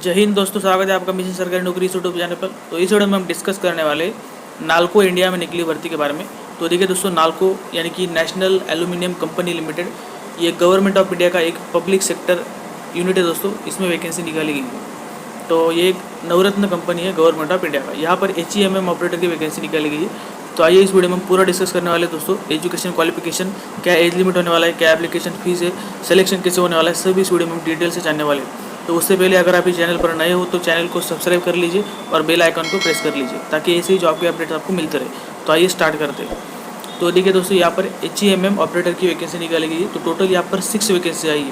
जय हिंद दोस्तों, स्वागत है आपका मिशन सरकारी नौकरी इस यूट्यूब चैनल पर। तो इस वीडियो में हम डिस्कस करने वाले नाल्को इंडिया में निकली भर्ती के बारे में। तो देखिए दोस्तों, नाल्को यानी कि नेशनल एल्यूमिनियम कंपनी लिमिटेड, ये गवर्नमेंट ऑफ इंडिया का एक पब्लिक सेक्टर यूनिट है दोस्तों। इसमें वैकेंसी निकाली गई है। तो ये एक नवरत्न कंपनी है गवर्नमेंट ऑफ इंडिया का। यहाँ पर HEMM ऑपरेटर की वैकेंसी निकाली गई है। तो आइए इस वीडियो में हम पूरा डिस्कस करने वाले दोस्तों। एजुकेशन क्वालिफिकेशन, क्या एज लिमिट होने वाला है, क्या एप्लीकेशन फीस है, सिलेक्शन कैसे होने वाला है, सब इस वीडियो में हम डिटेल से जानने वाले हैं। तो उससे पहले अगर आप इस चैनल पर नए हो तो चैनल को सब्सक्राइब कर लीजिए और बेल आइकन को प्रेस कर लीजिए ताकि ऐसे ही जॉब के अपडेट आपको मिलते रहे। तो आइए स्टार्ट करते हैं। तो देखिए दोस्तों, यहाँ पर HEMM ऑपरेटर की वैकेंसी निकाली गई है। तो टोटल यहाँ पर 6 वैकेंसी आई है।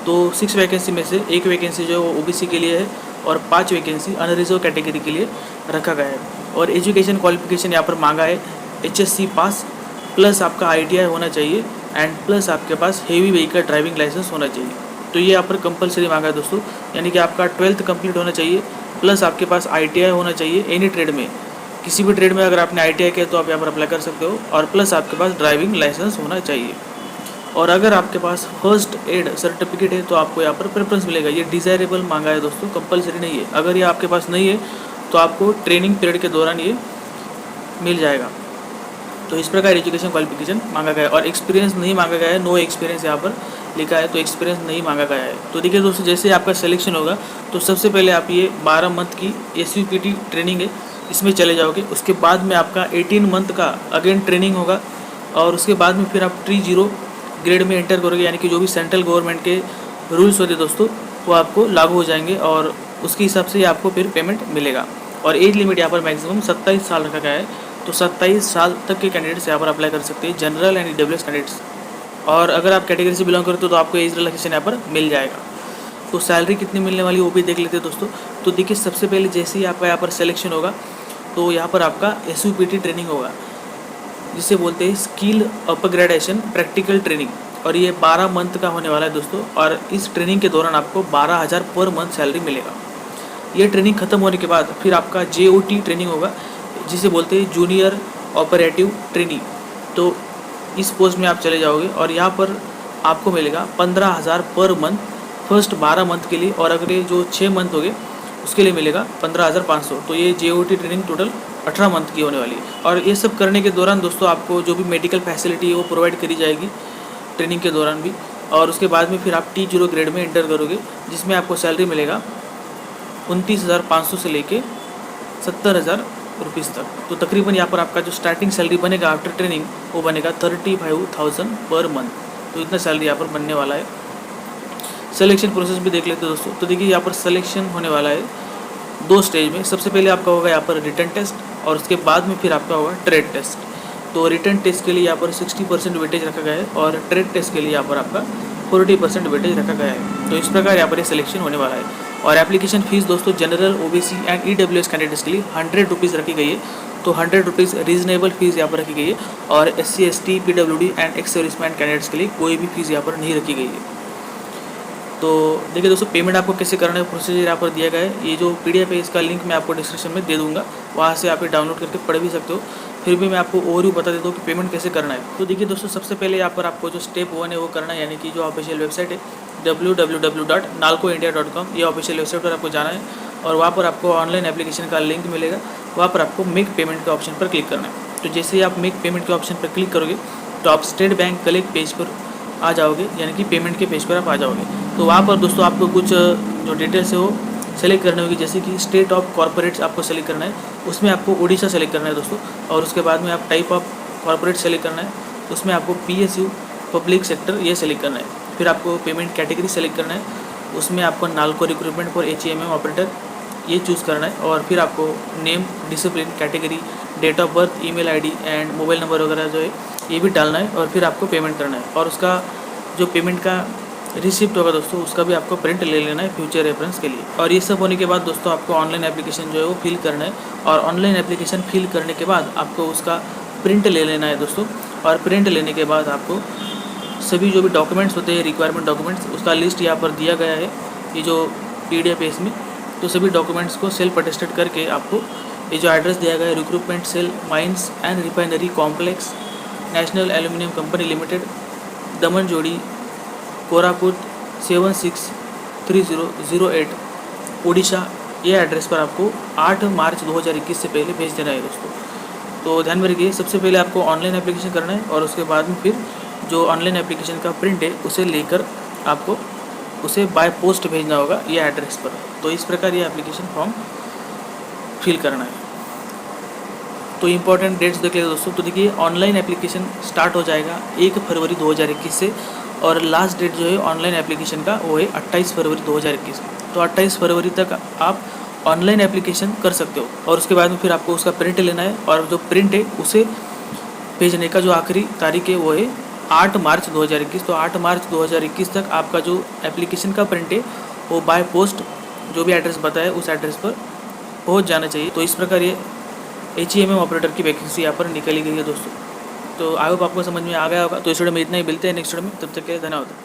तो 6 वैकेंसी में से एक वैकेंसी जो है वो OBC के लिए है और 5 वैकेंसी अनरिजर्व कैटेगरी के लिए रखा गया है। और एजुकेशन क्वालिफिकेशन यहाँ पर मांगा है HSC पास प्लस आपका ITI होना चाहिए एंड प्लस आपके पास हेवी व्हीकल ड्राइविंग लाइसेंस होना चाहिए। तो ये यहाँ पर कंपलसरी मांगा है दोस्तों, यानी कि आपका 12th कंप्लीट होना चाहिए प्लस आपके पास ITI होना चाहिए। एनी ट्रेड में, किसी भी ट्रेड में अगर आपने ITI किया तो आप यहाँ पर अप्लाई कर सकते हो और प्लस आपके पास ड्राइविंग लाइसेंस होना चाहिए। और अगर आपके पास फर्स्ट एड सर्टिफिकेट है तो आपको यहाँ पर प्रेफरेंस मिलेगा। ये डिज़ायरेबल मांगा है दोस्तों, कंपलसरी नहीं है। अगर ये आपके पास नहीं है तो आपको ट्रेनिंग पीरियड के दौरान ये मिल जाएगा। तो इस प्रकार एजुकेशन क्वालिफिकेशन मांगा गया है। और एक्सपीरियंस नहीं मांगा गया है, नो एक्सपीरियंस यहाँ पर लिखा है, तो एक्सपीरियंस नहीं मांगा गया है। तो देखिए दोस्तों, जैसे आपका सिलेक्शन होगा तो सबसे पहले आप ये 12 मंथ की SUPT ट्रेनिंग है, इसमें चले जाओगे। उसके बाद में आपका 18 मंथ का अगेन ट्रेनिंग होगा और उसके बाद में फिर आप T0 ग्रेड में एंटर करोगे, यानी कि जो भी सेंट्रल गवर्नमेंट के रूल्स होते दोस्तों वो आपको लागू हो जाएंगे और उसके हिसाब से आपको फिर पेमेंट मिलेगा। और एज लिमिट यहाँ पर मैक्सिमम 27 साल रखा गया है। तो 27 साल तक के कैंडिडेट्स यहाँ पर अप्लाई कर सकते हैं, जनरल एंड EWS कैंडिडेट्स। और अगर आप कैटेगरी से बिलोंग करते हो तो आपको एज रिलैक्सेशन यहाँ पर मिल जाएगा। तो सैलरी कितनी मिलने वाली है वो भी देख लेते हैं दोस्तों। तो देखिए, सबसे पहले जैसे ही आपका यहाँ पर सिलेक्शन होगा तो यहाँ पर आपका SUPT ट्रेनिंग होगा, जिसे बोलते हैं स्किल अपग्रेडेशन प्रैक्टिकल ट्रेनिंग। और ये 12 मंथ का होने वाला है दोस्तों। और इस ट्रेनिंग के दौरान आपको 12,000 पर मंथ सैलरी मिलेगा। ये ट्रेनिंग खत्म होने के बाद फिर आपका JOT ट्रेनिंग होगा, जिसे बोलते हैं जूनियर ऑपरेटिव ट्रेनिंग। तो इस पोस्ट में आप चले जाओगे और यहाँ पर आपको मिलेगा 15,000 पर मंथ फर्स्ट 12 मंथ के लिए। और अगर ये जो 6 मंथ हो गए उसके लिए मिलेगा 15,500। तो ये JOT ट्रेनिंग टोटल 18 मंथ की होने वाली है। और ये सब करने के दौरान दोस्तों आपको जो भी मेडिकल फैसिलिटी है वो प्रोवाइड करी जाएगी ट्रेनिंग के दौरान भी। और उसके बाद में फिर आप T0 ग्रेड में एंटर करोगे, जिसमें आपको सैलरी मिलेगा 29,500 से लेके 70,000 रुपीज़ तक। तो तकरीबन यहाँ पर आपका जो स्टार्टिंग सैलरी बनेगा आफ्टर ट्रेनिंग वो बनेगा 35,000 पर मंथ। तो इतना सैलरी यहाँ पर बनने वाला है। सिलेक्शन प्रोसेस भी देख लेते हैं दोस्तों। तो देखिए, यहाँ पर सिलेक्शन होने वाला है 2 स्टेज में। सबसे पहले आपका होगा यहाँ पर रिटन टेस्ट और उसके बाद में फिर आपका होगा ट्रेड टेस्ट। तो रिटन टेस्ट के लिए यहाँ पर 60% वेटेज रखा गया है और ट्रेड टेस्ट के लिए यहाँ पर आपका 40% वेटेज रखा गया है। तो इस प्रकार यहाँ पर ये सिलेक्शन होने वाला है। और एप्लीकेशन फ़ीस दोस्तों general OBC and EWS candidates के लिए 100 रुपीज़ रखी गई है। तो 100 रुपीज़ रीजनेबल फीस यहाँ पर रखी गई है। और SC ST PWD and ex serviceman candidates के लिए कोई भी फीस यहाँ पर नहीं रखी गई है। तो देखिए दोस्तों, पेमेंट आपको कैसे करना है प्रोसीजर यहाँ पर दिया गया है। ये जो PDF है इसका लिंक मैं आपको डिस्क्रिप्शन में दे दूँगा, वहाँ से आप डाउनलोड करके पढ़ भी सकते हो। फिर भी मैं आपको ओवरव्यू बता देता हूँ कि पेमेंट कैसे करना है। तो देखिए दोस्तों, सबसे पहले यहाँ पर आपको जो स्टेप 1 है वो करना है, यानी कि जो ऑफिशियल वेबसाइट है www.nalcoindia.com, ये ऑफिशियल वेबसाइट पर आपको जाना है और वहाँ पर आपको ऑनलाइन एप्लीकेशन का लिंक मिलेगा। वहाँ पर आपको मेक पेमेंट के ऑप्शन पर क्लिक करना है। तो जैसे ही आप मेक पेमेंट के ऑप्शन पर क्लिक करोगे तो आप स्टेट बैंक कलेक्ट पेज पर आ जाओगे, यानी कि पेमेंट के पेज पर आप आ जाओगे। तो वहाँ पर दोस्तों आपको कुछ जो डिटेल्स है वो सेलेक्ट करनी होगी, जैसे कि स्टेट ऑफ कॉर्पोरेट्स आपको सेलेक्ट करना है, उसमें आपको उड़ीसा सेलेक्ट करना है दोस्तों। और उसके बाद में आप टाइप ऑफ कॉर्पोरेट सेलेक्ट करना है, उसमें आपको PSU पब्लिक सेक्टर ये सेलेक्ट करना है। फिर आपको पेमेंट कैटेगरी सेलेक्ट करना है, उसमें आपको NALCO recruitment for HEMM operator ये चूज़ करना है। और फिर आपको name, discipline, category, date of birth, email ID and mobile number वगैरह जो है ये भी डालना है। और फिर आपको पेमेंट करना है और उसका जो पेमेंट का रिसिप्ट होगा दोस्तों उसका भी आपको प्रिंट ले लेना है फ्यूचर रेफरेंस के लिए। और ये सब होने के बाद दोस्तों आपको ऑनलाइन एप्लीकेशन जो है वो फिल करना है। और ऑनलाइन एप्लीकेशन फिल करने के बाद आपको उसका प्रिंट ले लेना है दोस्तों। और प्रिंट लेने के बाद आपको सभी जो भी डॉक्यूमेंट्स होते हैं, रिक्वायरमेंट डॉक्यूमेंट्स, उसका लिस्ट यहाँ पर दिया गया है ये जो PDF है इसमें। तो सभी डॉक्यूमेंट्स को सेल्फ अटेस्टेड करके आपको ये जो एड्रेस दिया गया है, recruitment cell, mines and refinery complex, national aluminium company limited, Damanjodi, Koraput 763008, Odisha, ये एड्रेस पर आपको 8 मार्च 2021 से पहले भेज देना है दोस्तों। तो ध्यान में रखिए, सबसे पहले आपको ऑनलाइन एप्लीकेशन करना है और उसके बाद में फिर जो ऑनलाइन एप्लीकेशन का प्रिंट है उसे लेकर आपको उसे बाय पोस्ट भेजना होगा ये एड्रेस पर। तो इस प्रकार ये एप्लीकेशन फॉर्म फिल करना है। तो इम्पॉर्टेंट डेट्स देख लेते दोस्तों। तो देखिए, ऑनलाइन एप्लीकेशन स्टार्ट हो जाएगा 1 फरवरी 2021 से और लास्ट डेट जो है ऑनलाइन एप्लीकेशन का वो है 28 फरवरी 2021। तो 28 फरवरी तक आप ऑनलाइन एप्लीकेशन कर सकते हो और उसके बाद में फिर आपको उसका प्रिंट लेना है और जो प्रिंट है उसे भेजने का जो आखिरी तारीख है वो है 8 मार्च 2021। तो 8 मार्च 2021 तक आपका जो एप्लीकेशन का प्रिंट है वो बाय पोस्ट जो भी एड्रेस बताया उस एड्रेस पर पहुंच जाना चाहिए। तो इस प्रकार ये HEMM ऑपरेटर की वैकेंसी यहाँ पर निकली गई है दोस्तों। तो आई होप आपको समझ में आ गया होगा। तो इस वीडियो में इतना ही, मिलते हैं नेक्स्ट वीडियो में, तब तक के लिए धन्यवाद।